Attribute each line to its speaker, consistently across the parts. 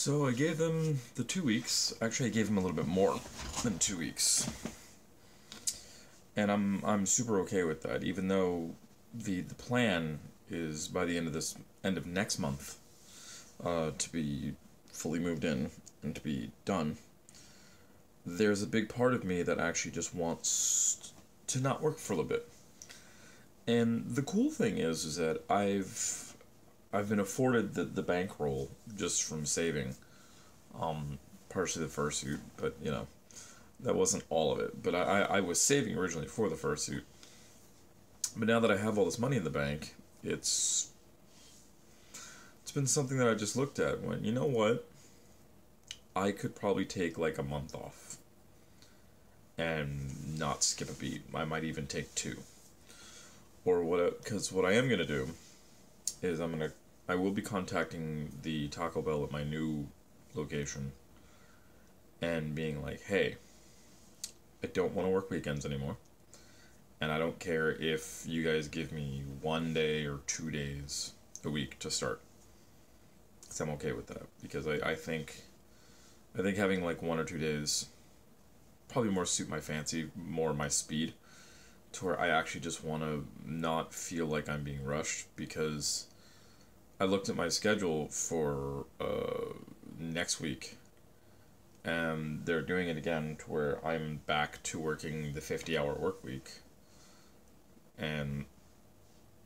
Speaker 1: So I gave them the 2 weeks. Actually, I gave them a little bit more than 2 weeks, and I'm super okay with that. Even though the plan is by the end of next month, to be fully moved in and to be done. There's a big part of me that actually just wants to not work for a little bit. And the cool thing is that I've been afforded the bankroll just from saving, partially the fursuit, but that wasn't all of it. But I was saving originally for the fursuit. But now that I have all this money in the bank, it's been something that I just looked at and went, you know what? I could probably take like a month off and not skip a beat. I might even take two. Or because what I am gonna do is I will be contacting the Taco Bell at my new location and being like, hey, I don't want to work weekends anymore, and I don't care if you guys give me 1 day or 2 days a week to start, because I'm okay with that, because I think having like 1 or 2 days probably more suit my fancy, more my speed, to where I actually just want to not feel like I'm being rushed, because I looked at my schedule for next week, and they're doing it again to where I'm back to working the 50-hour work week, and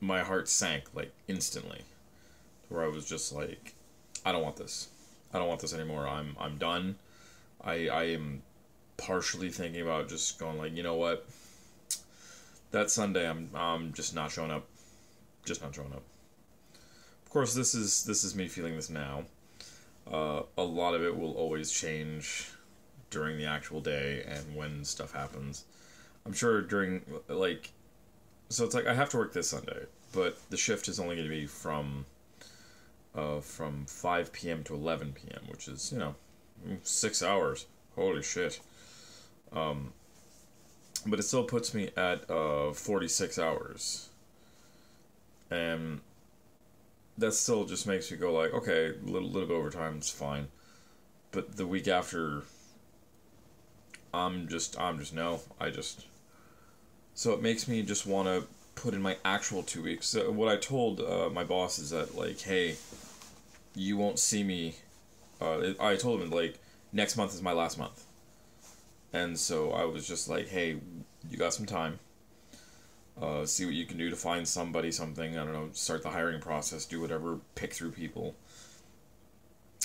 Speaker 1: my heart sank like instantly, where I was just like, I don't want this. I don't want this anymore. I'm done. I am partially thinking about just going like, you know what? That Sunday I'm just not showing up. Just not showing up. Of course, this is me feeling this now. A lot of it will always change during the actual day and when stuff happens. I'm sure during, like, so it's like I have to work this Sunday, but the shift is only going to be from 5 p.m. to 11 p.m., which is, 6 hours. Holy shit. But it still puts me at 46 hours. And that still just makes me go like, okay, little bit overtime is fine. But the week after, so it makes me just want to put in my actual 2 weeks. So what I told my boss is that, like, hey, you won't see me, I told him, like, next month is my last month. And so I was just like, hey, you got some time. See what you can do to find somebody something. I don't know, start the hiring process, do whatever, pick through people.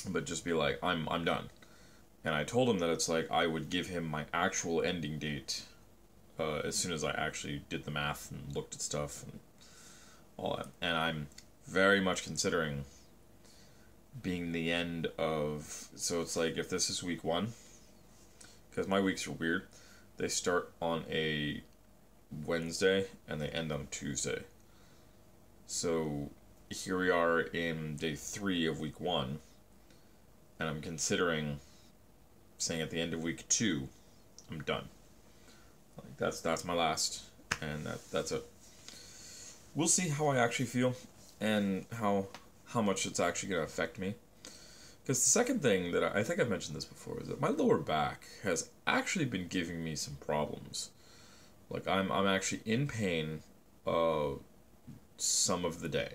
Speaker 1: But just be like, I'm done. And I told him that it's like I would give him my actual ending date as soon as I actually did the math and looked at stuff and all that. And I'm very much considering being the end of... So it's like, if this is week 1, because my weeks are weird, they start on a Wednesday and they end on a Tuesday. So here we are in day 3 of week 1, and I'm considering saying at the end of week 2, I'm done. Like that's my last, and that's it. We'll see how I actually feel and how much it's actually going to affect me. Because the second thing that I think I've mentioned this before is that my lower back has actually been giving me some problems. Like I'm actually in pain some of the day.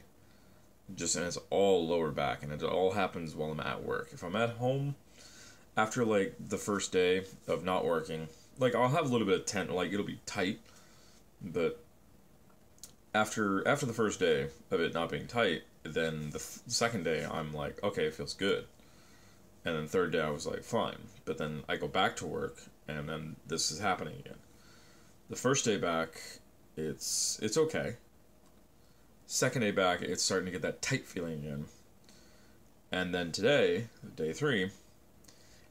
Speaker 1: And it's all lower back, and it all happens while I'm at work. If I'm at home after like the first day of not working, like I'll have a little bit of tension, like it'll be tight, but after the first day of it not being tight, then the second day I'm like, okay, it feels good. And then third day I was like, fine. But then I go back to work, and then this is happening again. The first day back, it's okay. Second day back, it's starting to get that tight feeling again. And then today, day 3,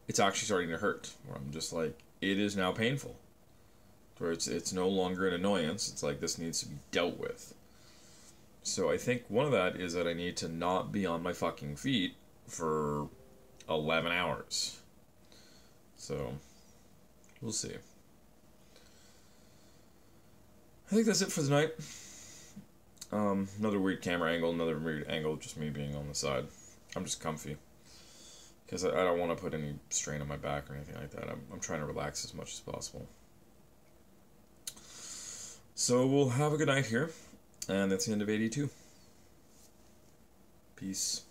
Speaker 1: it's actually starting to hurt. Where I'm just like, it is now painful. Where it's no longer an annoyance. It's like, this needs to be dealt with. So I think one of that is that I need to not be on my fucking feet for 11 hours. So, we'll see. I think that's it for the night. Another weird camera angle, another weird angle, just me being on the side. I'm just comfy. because I don't want to put any strain on my back or anything like that. I'm trying to relax as much as possible. So we'll have a good night here, and that's the end of 82. Peace.